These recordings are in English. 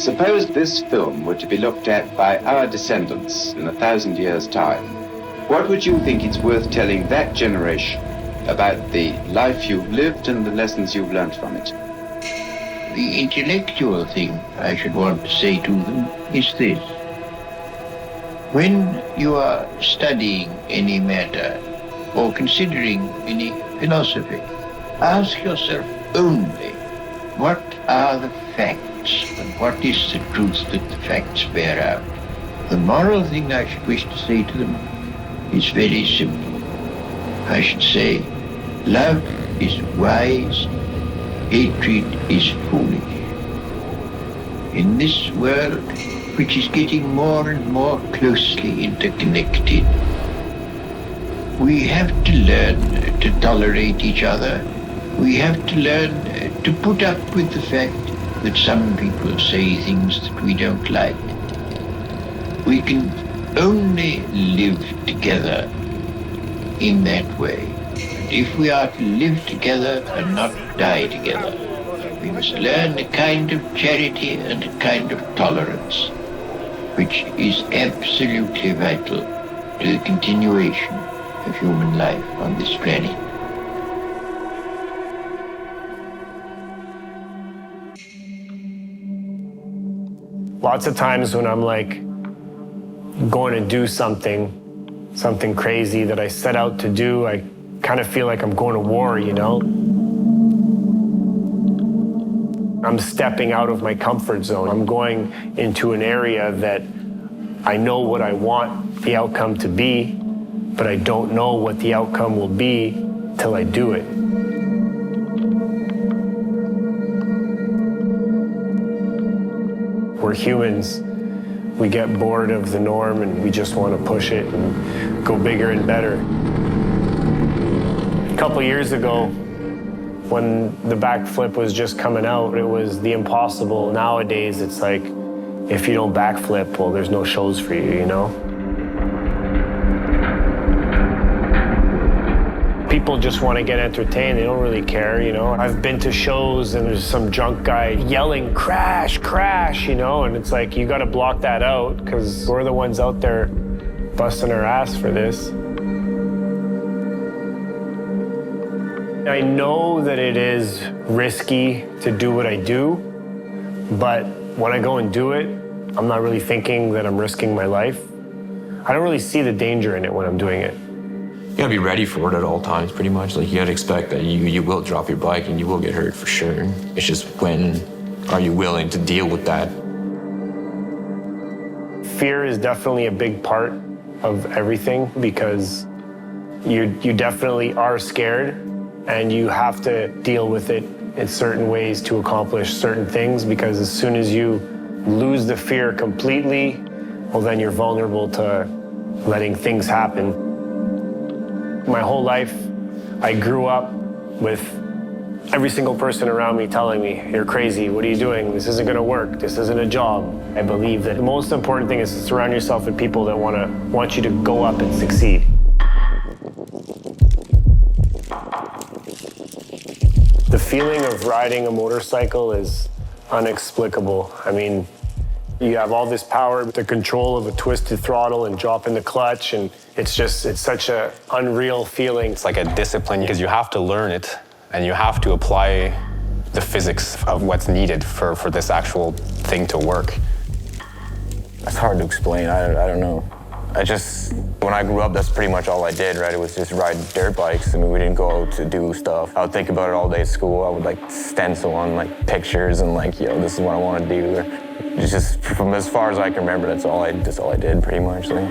Suppose this film were to be looked at by our descendants in 1,000 years' time. What would you think it's worth telling that generation about the life you've lived and the lessons you've learned from it? The intellectual thing I should want to say to them is this. When you are studying any matter or considering any philosophy, ask yourself only, what are the facts and what is the truth that the facts bear out? The moral thing I should wish to say to them is very simple. I should say, love is wise, hatred is foolish. In this world, which is getting more and more closely interconnected, we have to learn to tolerate each other. We have to learn to put up with the fact that some people say things that we don't like. We can only live together in that way. And if we are to live together and not die together, we must learn a kind of charity and a kind of tolerance, which is absolutely vital to the continuation of human life on this planet. Lots of times when I'm like going to do something crazy that I set out to do, I kind of feel like I'm going to war, you know? I'm stepping out of my comfort zone. I'm going into an area that I know what I want the outcome to be, but I don't know what the outcome will be till I do it. We're humans. We get bored of the norm and we just want to push it and go bigger and better. A couple years ago, when the backflip was just coming out, it was the impossible. Nowadays, it's like, if you don't backflip, well, there's no shows for you, you know? People just want to get entertained. They don't really care, you know? I've been to shows and there's some drunk guy yelling, crash, crash, you know? And it's like, you got to block that out because we're the ones out there busting our ass for this. I know that it is risky to do what I do, but when I go and do it, I'm not really thinking that I'm risking my life. I don't really see the danger in it when I'm doing it. You gotta be ready for it at all times, pretty much. Like, you gotta expect that you will drop your bike and you will get hurt for sure. It's just, when are you willing to deal with that? Fear is definitely a big part of everything because you definitely are scared and you have to deal with it in certain ways to accomplish certain things, because as soon as you lose the fear completely, well, then you're vulnerable to letting things happen. My whole life, I grew up with every single person around me telling me, you're crazy, what are you doing? This isn't gonna work, this isn't a job. I believe that the most important thing is to surround yourself with people that want you to go up and succeed. The feeling of riding a motorcycle is inexplicable. I mean, you have all this power, the control of a twisted throttle and dropping the clutch, and it's such an unreal feeling. It's like a discipline because you have to learn it and you have to apply the physics of what's needed for this actual thing to work. It's hard to explain, I don't know. When I grew up, that's pretty much all I did, right? It was just ride dirt bikes. I mean, we didn't go out to do stuff. I would think about it all day at school. I would like stencil on like pictures and like, yo, this is what I want to do. It's just, from as far as I can remember, that's all I did pretty much. Like.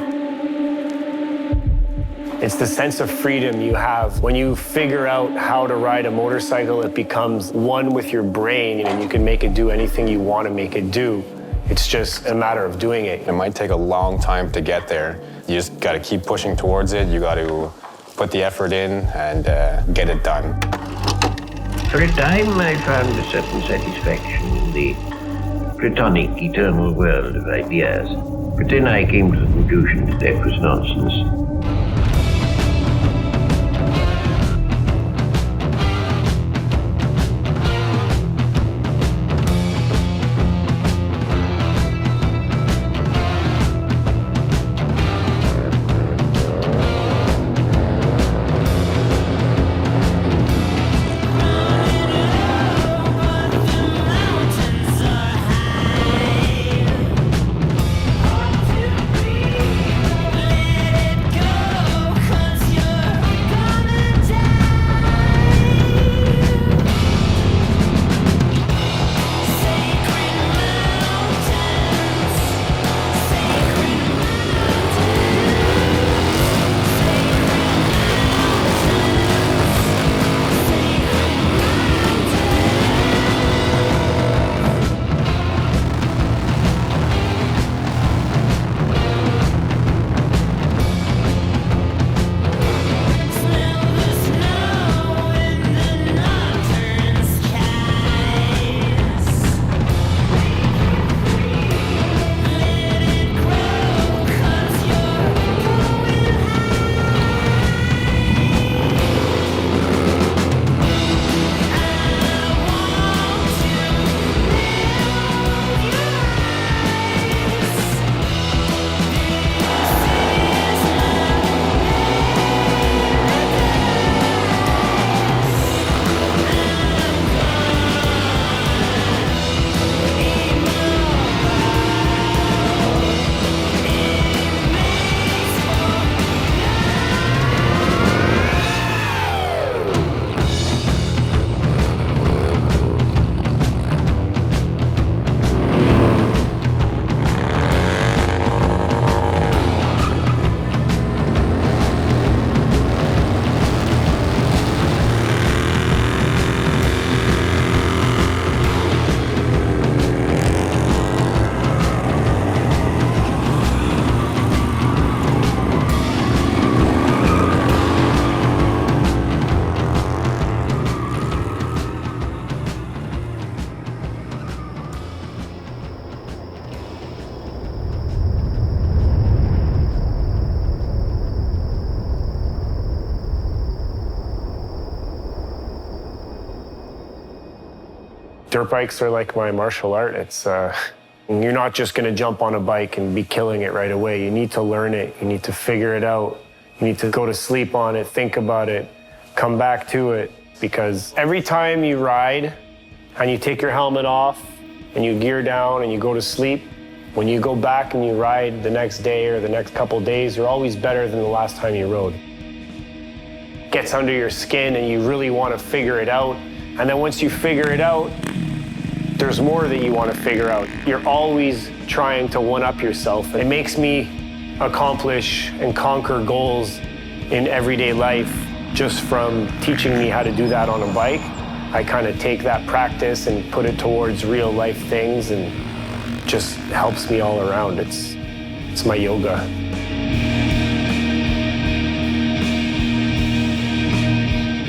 It's the sense of freedom you have. When you figure out how to ride a motorcycle, it becomes one with your brain and you can make it do anything you want to make it do. It's just a matter of doing it. It might take a long time to get there. You just got to keep pushing towards it. You got to put the effort in and get it done. For a time, I found a certain satisfaction in the platonic, eternal world of ideas. But then I came to the conclusion that that was nonsense. Dirt bikes are like my martial art. It's you're not just going to jump on a bike and be killing it right away. You need to learn it. You need to figure it out. You need to go to sleep on it, think about it, come back to it. Because every time you ride and you take your helmet off and you gear down and you go to sleep, when you go back and you ride the next day or the next couple days, you're always better than the last time you rode. It gets under your skin and you really want to figure it out. And then once you figure it out, there's more that you want to figure out. You're always trying to one-up yourself. It makes me accomplish and conquer goals in everyday life just from teaching me how to do that on a bike. I kind of take that practice and put it towards real life things, and just helps me all around. It's my yoga.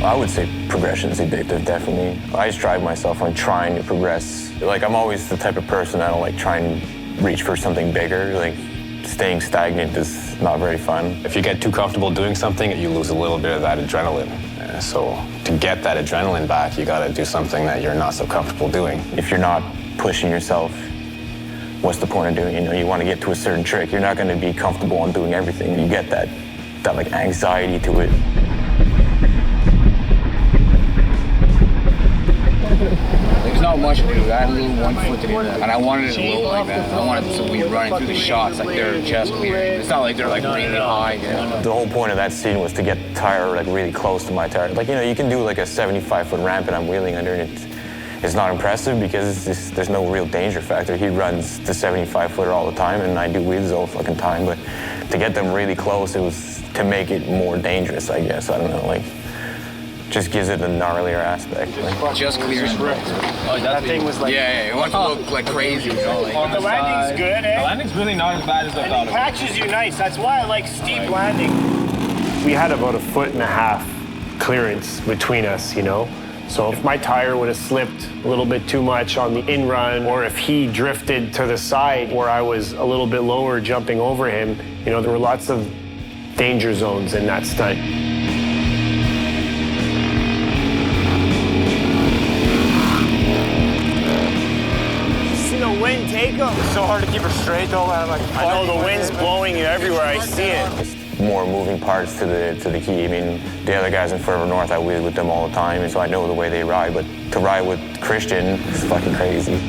I would say progression is addictive, definitely. I strive myself on trying to progress. Like, I'm always the type of person that don't like try and reach for something bigger. Like, staying stagnant is not very fun. If you get too comfortable doing something, you lose a little bit of that adrenaline. So to get that adrenaline back, you gotta do something that you're not so comfortable doing. If you're not pushing yourself, what's the point of doing it? You want to get to a certain trick. You're not going to be comfortable on doing everything. You get that like anxiety to it. There's not much to do. I had a little one-footed in it, and I wanted it low like that. I wanted it so when you're running through the shots, like they're chest clear. It's not like they're like really high. Yeah. The whole point of that scene was to get the tire like really close to my tire. Like, you can do like a 75-foot ramp and I'm wheeling under it. It's not impressive because there's no real danger factor. He runs the 75-footer all the time, and I do wheels all the fucking time. But to get them really close, it was to make it more dangerous, I guess. I don't know, like, just gives it a gnarlier aspect. Like. Just clear. Oh, that thing was like... Yeah, it wants to look like crazy. The landing's good, eh? The landing's really not as bad as I thought it was. It catches you nice. That's why I like steep landing. We had about 1.5 foot clearance between us, So if my tire would have slipped a little bit too much on the in-run, or if he drifted to the side where I was a little bit lower jumping over him, there were lots of danger zones in that stunt. See the wind take him? It's so hard to keep her straight though, man. I know the wind's blowing you everywhere, I see it. More moving parts to the key. I mean, the other guys in Further North, I wheel with them all the time, and so I know the way they ride, but to ride with Christian is fucking crazy.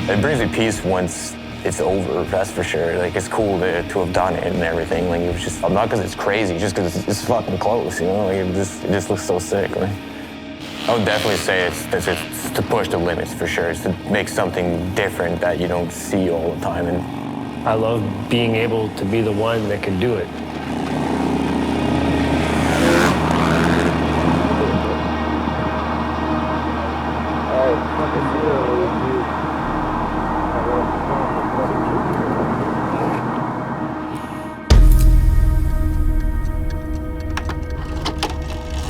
It brings me peace once it's over, that's for sure. Like, it's cool to have done it and everything. Like, it was just, not because it's crazy, just because it's fucking close, Like, it just looks so sick. Like, I would definitely say it's to push the limits, for sure. It's to make something different that you don't see all the time. And I love being able to be the one that can do it.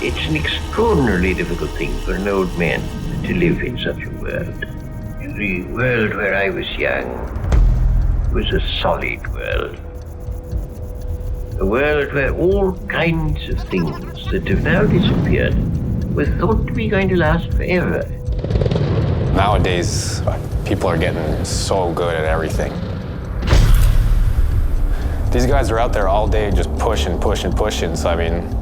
It's an extraordinarily difficult thing for an old man to live in such a world. The world where I was young was a solid world. A world where all kinds of things that have now disappeared were thought to be going to last forever. Nowadays, people are getting so good at everything. These guys are out there all day just pushing. So, I mean,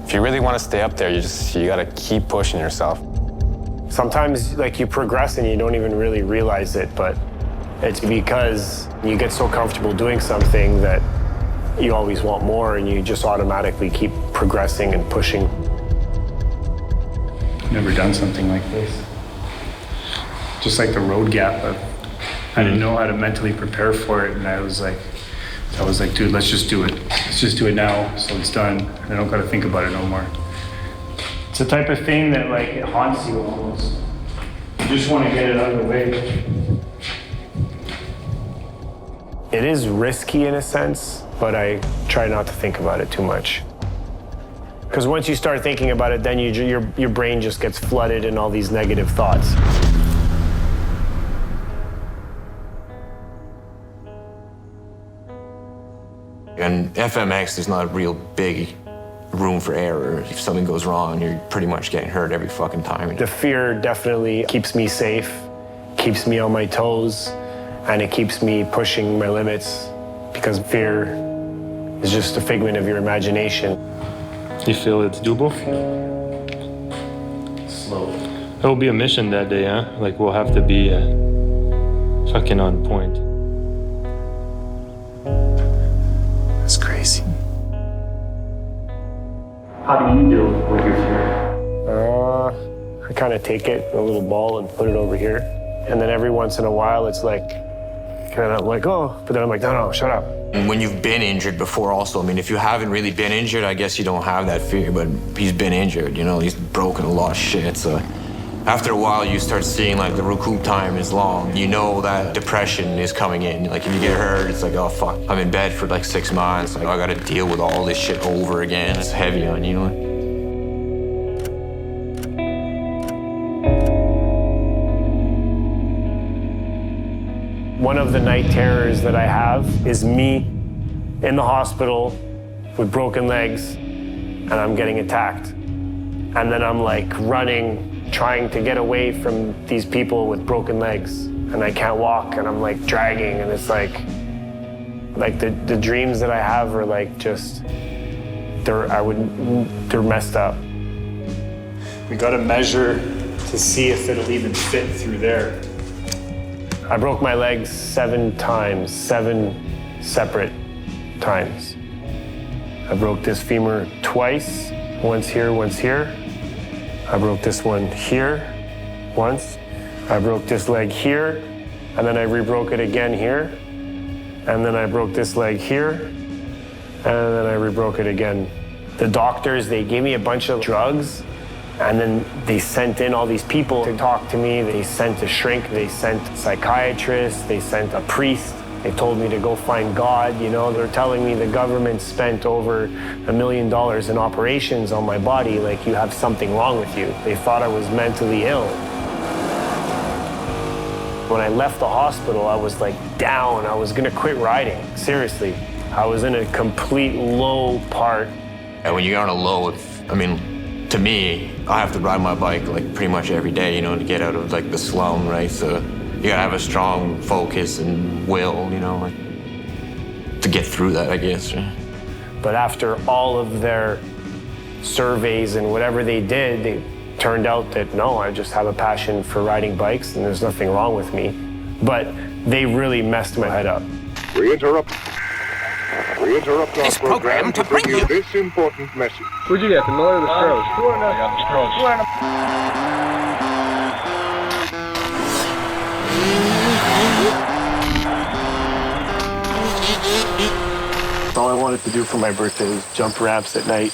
if you really want to stay up there, you got to keep pushing yourself. Sometimes, like, you progress and you don't even really realize it, but it's because you get so comfortable doing something that you always want more, and you just automatically keep progressing and pushing. Never done something like this. Just like the road gap, I didn't know how to mentally prepare for it, and I was like, dude, let's just do it. Let's just do it now, so it's done. I don't got to think about it no more. It's the type of thing that, like, it haunts you almost. You just want to get it out of the way. It is risky in a sense, but I try not to think about it too much. Because once you start thinking about it, then your brain just gets flooded in all these negative thoughts. And FMX is not a real big room for error. If something goes wrong, you're pretty much getting hurt every fucking time. The fear definitely keeps me safe, keeps me on my toes, and it keeps me pushing my limits, because fear is just a figment of your imagination. You feel it's doable? Slow. It will be a mission that day, huh? Like, we'll have to be fucking on point. That's crazy. How do you deal with your fear? I kind of take it in a little ball and put it over here. And then every once in a while, it's like, kind of like, oh, but then I'm like, no, shut up. And when you've been injured before also, I mean, if you haven't really been injured, I guess you don't have that fear, but he's been injured, you know, he's broken a lot of shit, so after a while you start seeing like the recoup time is long. You know that depression is coming in. Like if you get hurt, it's like, oh fuck, I'm in bed for like 6 months, like I gotta deal with all this shit over again. It's heavy on you, know? One of the night terrors that I have is me in the hospital with broken legs and I'm getting attacked. And then I'm like running, trying to get away from these people with broken legs. And I can't walk and I'm like dragging, and it's like the dreams that I have are like just, they're messed up. We got to measure to see if it'll even fit through there. I broke my legs 7 times, 7 separate times. I broke this femur twice, once here, once here. I broke this one here, once. I broke this leg here, and then I re-broke it again here. And then I broke this leg here, and then I re-broke it again. The doctors, they gave me a bunch of drugs, and then they sent in all these people to talk to me. They sent a shrink, they sent psychiatrists, they sent a priest. They told me to go find God, you know. They're telling me the government spent over $1 million in operations on my body, like you have something wrong with you. They thought I was mentally ill. When I left the hospital, I was like down. I was gonna quit riding, seriously. I was in a complete low part. And when you're on a low, I mean, to me, I have to ride my bike like pretty much every day, you know, to get out of like the slum, right? So you gotta have a strong focus and will, you know, like to get through that, I guess. Right? But after all of their surveys and whatever they did, they turned out that no, I just have a passion for riding bikes and there's nothing wrong with me. But they really messed my head up. We interrupt our program to bring you this important message. Who'd you get, the Miller or the Strohs? I got the Strohs. All I wanted to do for my birthday was jump ramps at night.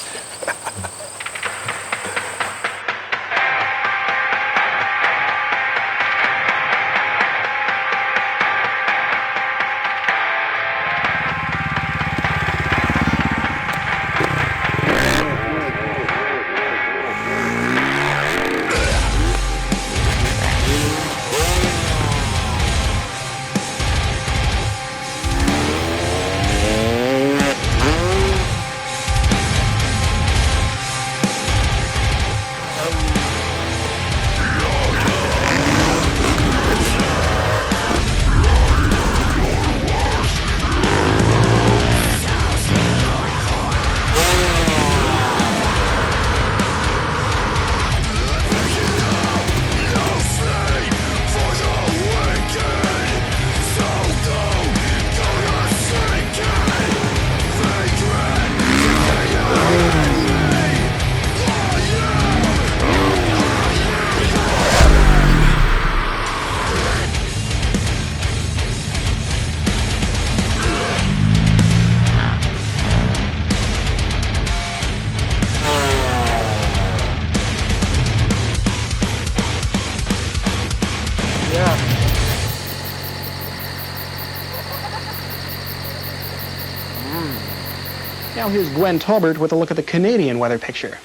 Now here's Gwen Tolbert with a look at the Canadian weather picture.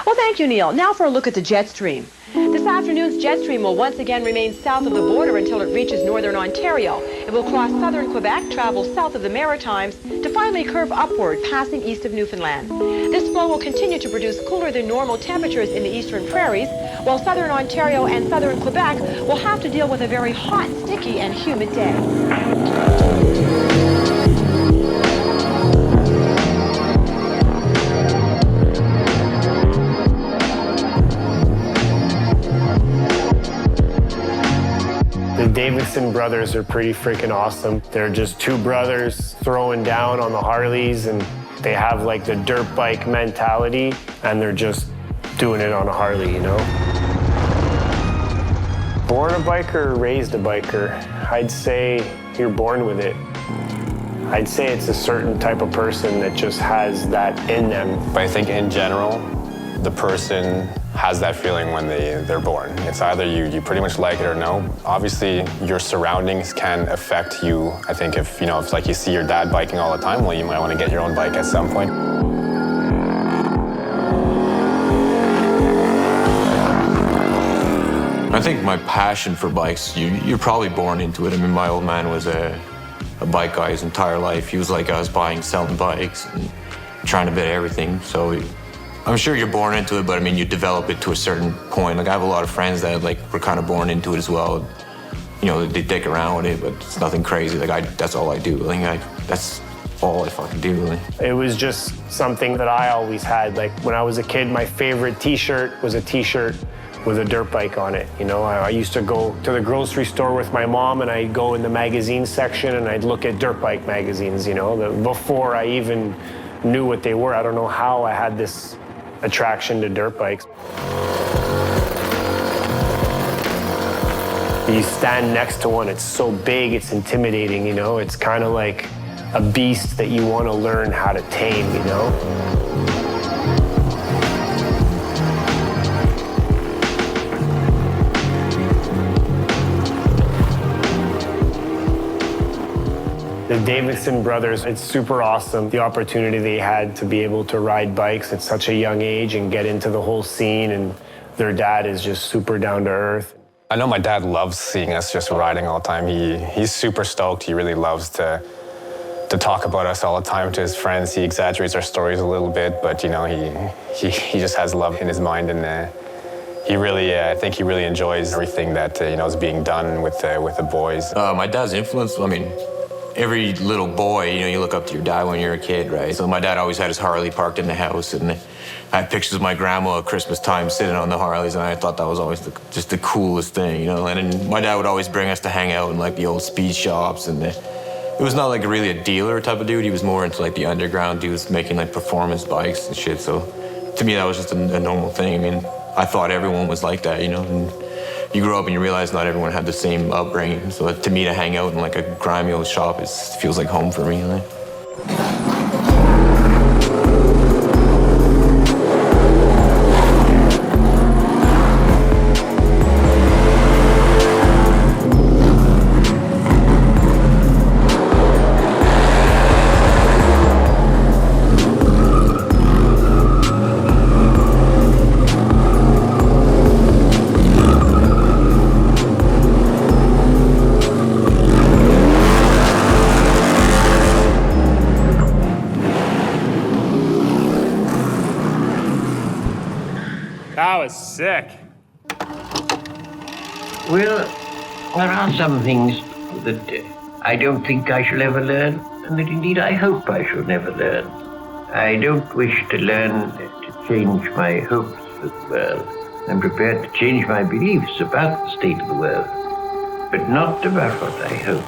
Well, thank you, Neil. Now for a look at the jet stream. This afternoon's jet stream will once again remain south of the border until it reaches northern Ontario. It will cross southern Quebec, travel south of the Maritimes, to finally curve upward, passing east of Newfoundland. This flow will continue to produce cooler than normal temperatures in the eastern prairies, while southern Ontario and southern Quebec will have to deal with a very hot, sticky, and humid day. The Davidson brothers are pretty freaking awesome. They're just two brothers throwing down on the Harleys, and they have like the dirt bike mentality, and they're just doing it on a Harley, you know? Born a biker or raised a biker? I'd say you're born with it. I'd say it's a certain type of person that just has that in them. But I think in general, the person has that feeling when they're born. It's either you pretty much like it or no. Obviously, your surroundings can affect you. I think if like you see your dad biking all the time, well, you might want to get your own bike at some point. I think my passion for bikes, you're probably born into it. I mean, my old man was a bike guy his entire life. He was like us, buying, selling bikes, and trying to bid everything. So I'm sure you're born into it, but I mean, you develop it to a certain point. Like, I have a lot of friends that were kind of born into it as well. You know, they dick around with it, but it's nothing crazy. Like, that's all I do. That's all I fucking do, really. It was just something that I always had. Like, when I was a kid, my favorite t-shirt was a t-shirt with a dirt bike on it. You know, I used to go to the grocery store with my mom, and I'd go in the magazine section and I'd look at dirt bike magazines, you know, before I even knew what they were. I don't know how I had this attraction to dirt bikes. You stand next to one, it's so big, it's intimidating, you know? It's kind of like a beast that you want to learn how to tame, you know? The Davidson brothers, it's super awesome, the opportunity they had to be able to ride bikes at such a young age and get into the whole scene, and their dad is just super down to earth. I know my dad loves seeing us just riding all the time. He's super stoked. He really loves to talk about us all the time to his friends. He exaggerates our stories a little bit, but you know, he just has love in his mind, and he really, I think he really enjoys everything that is being done with the boys. My dad's influence, I mean, every little boy, you look up to your dad when you're a kid, right? So my dad always had his Harley parked in the house, and I had pictures of my grandma at Christmas time sitting on the Harleys, and I thought that was always just the coolest thing, you know? And then my dad would always bring us to hang out in like the old speed shops, and it was not like really a dealer type of dude. He was more into like the underground dudes making like performance bikes and shit. So to me, that was just a normal thing. I mean, I thought everyone was like that, you know? And you grow up and you realize not everyone had the same upbringing. So to me, to hang out in like a grimy old shop feels like home for me. Like. That was sick. Well, there are some things that I don't think I shall ever learn, and that indeed I hope I shall never learn. I don't wish to learn to change my hopes for the world. I'm prepared to change my beliefs about the state of the world, but not about what I hope.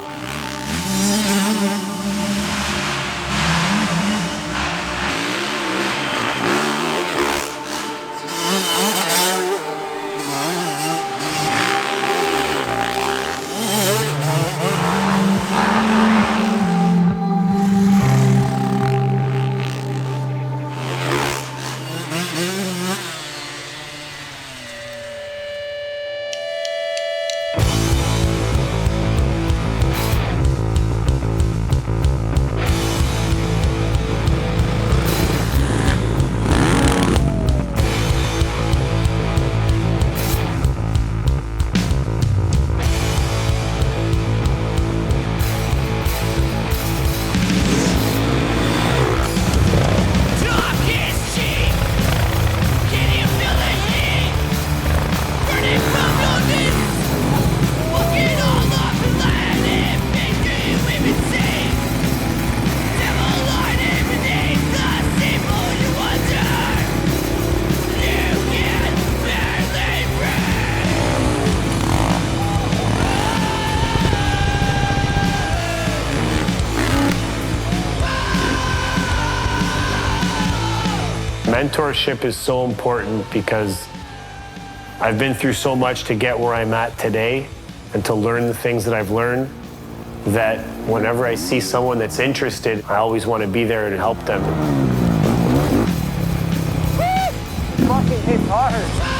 Mentorship is so important because I've been through so much to get where I'm at today and to learn the things that I've learned, that whenever I see someone that's interested, I always want to be there and help them. Fucking hits hard.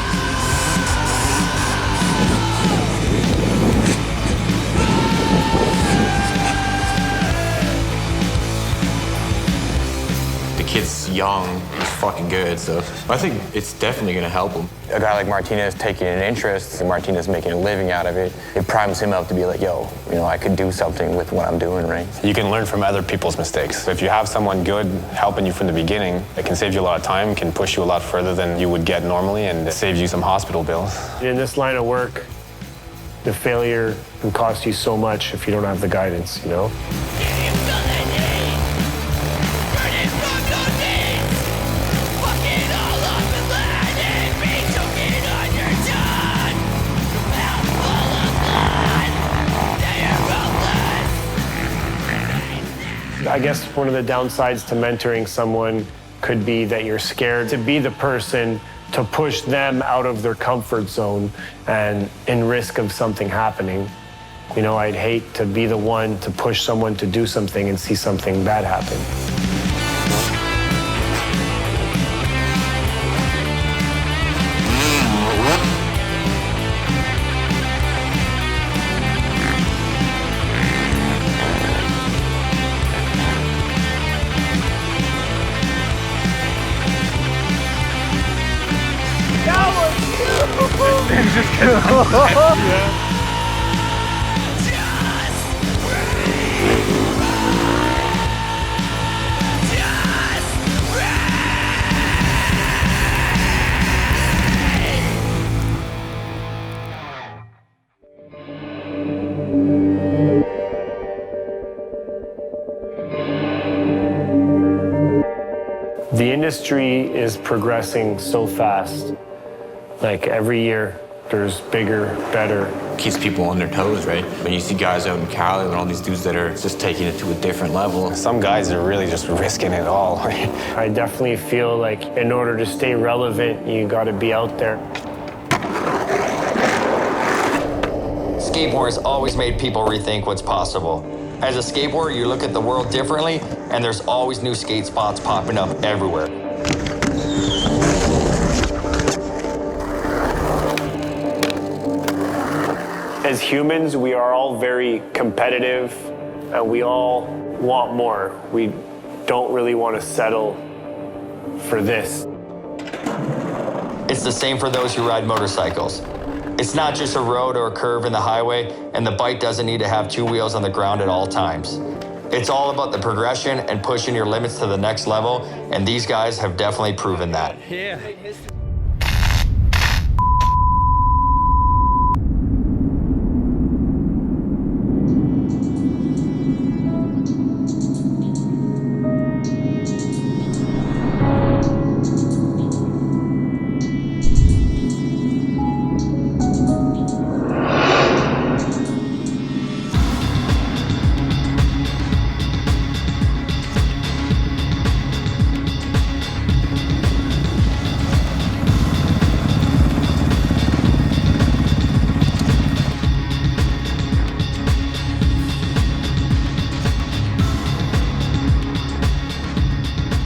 The kid's young, he's fucking good, so I think it's definitely gonna help him. A guy like Martinez taking an interest, and Martinez making a living out of it, it primes him up to be like, yo, you know, I could do something with what I'm doing, right? You can learn from other people's mistakes. If you have someone good helping you from the beginning, it can save you a lot of time, can push you a lot further than you would get normally, and it saves you some hospital bills. In this line of work, the failure can cost you so much if you don't have the guidance, you know? I guess one of the downsides to mentoring someone could be that you're scared to be the person to push them out of their comfort zone and in risk of something happening. You know, I'd hate to be the one to push someone to do something and see something bad happen. The industry is progressing so fast. Like every year, there's bigger, better. Keeps people on their toes, right? When you see guys out in Cali and all these dudes that are just taking it to a different level. Some guys are really just risking it all. I definitely feel like in order to stay relevant, you gotta be out there. Skateboarders always made people rethink what's possible. As a skateboarder, you look at the world differently, and there's always new skate spots popping up everywhere. As humans, we are all very competitive, and we all want more. We don't really want to settle for this. It's the same for those who ride motorcycles. It's not just a road or a curve in the highway, and the bike doesn't need to have two wheels on the ground at all times. It's all about the progression and pushing your limits to the next level, and these guys have definitely proven that. Yeah.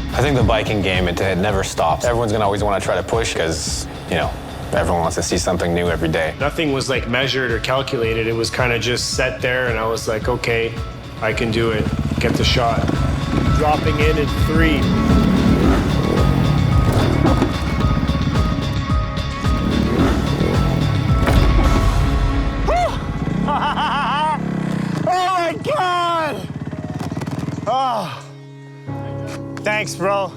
I think the biking game, it never stops. Everyone's gonna always want to try to push because, you know, everyone wants to see something new every day. Nothing was like measured or calculated. It was kind of just set there, and I was like, okay, I can do it. Get the shot. Dropping in 3. Oh my God! Oh. Thanks, bro.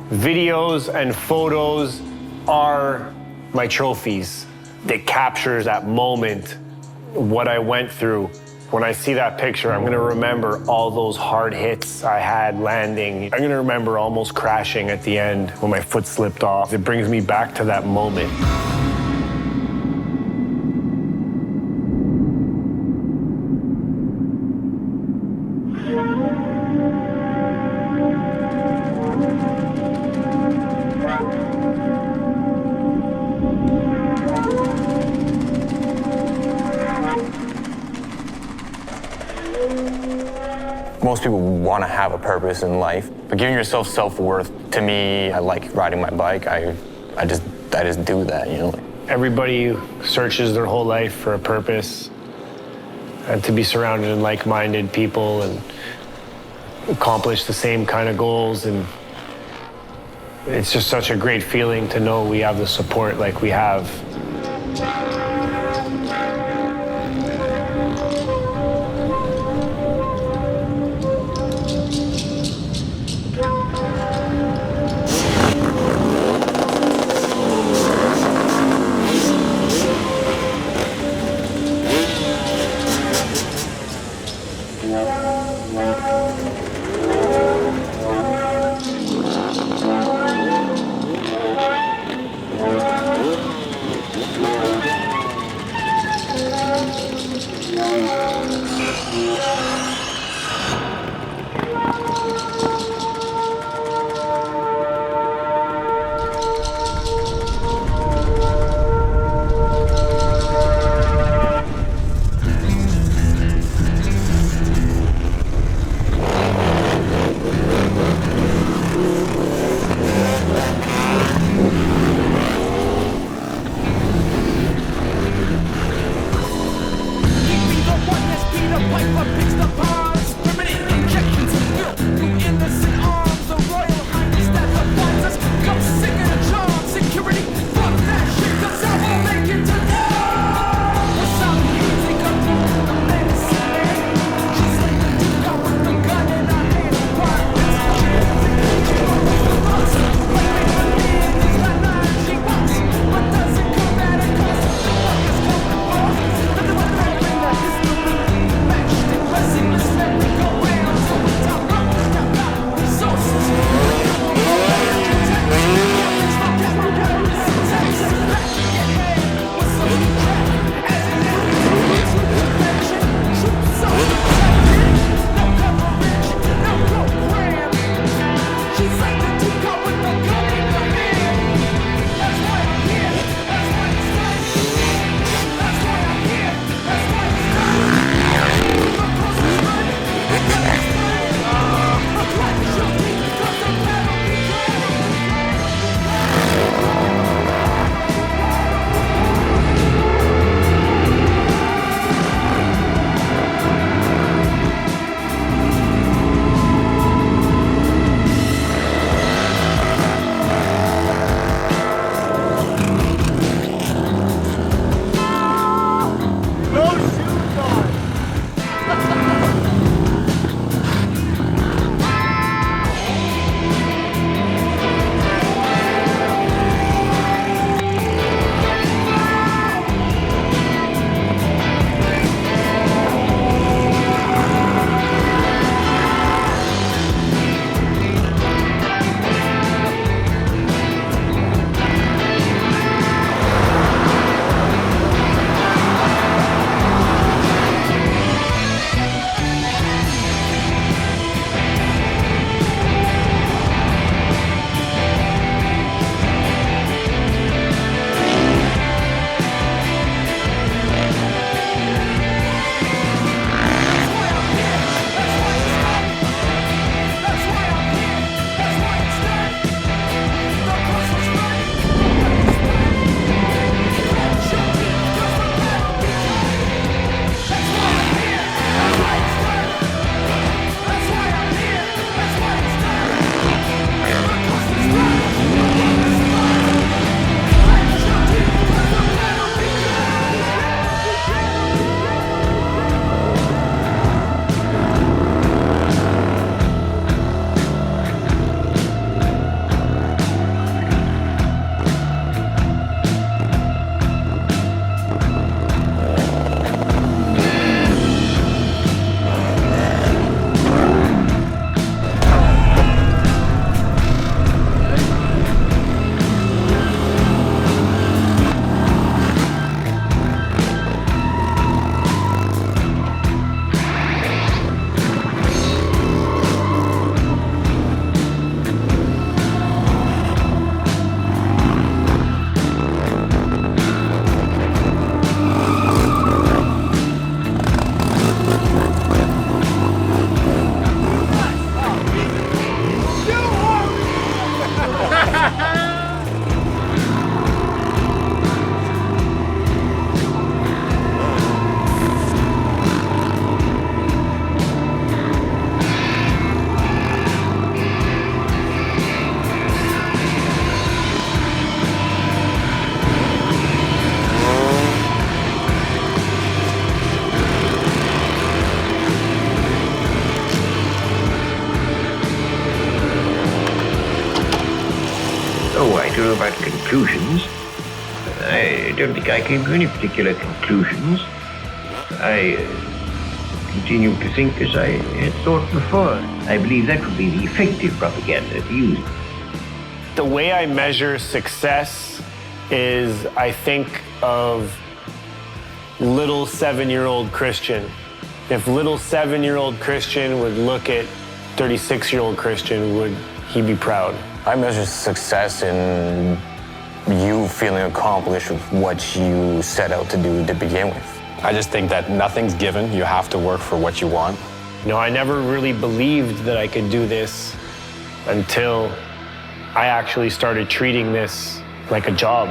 Videos and photos are my trophies. It captures that moment, what I went through. When I see that picture, I'm gonna remember all those hard hits I had landing. I'm gonna remember almost crashing at the end when my foot slipped off. It brings me back to that moment. most people want to have a purpose in life. But giving yourself self-worth, to me, I like riding my bike. I just do that, you know. Everybody searches their whole life for a purpose, and to be surrounded in like-minded people and accomplish the same kind of goals, and it's just such a great feeling to know we have the support like we have. matter about conclusions, I don't think I came to any particular conclusions. I continue to think as I had thought before. I believe that would be the effective propaganda to use. The way I measure success is I think of little 7-year-old Christian. If little 7-year-old Christian would look at 36-year-old Christian, would he be proud? I measure success in you feeling accomplished with what you set out to do to begin with. I just think that nothing's given. You have to work for what you want. You know, I never really believed that I could do this until I actually started treating this like a job.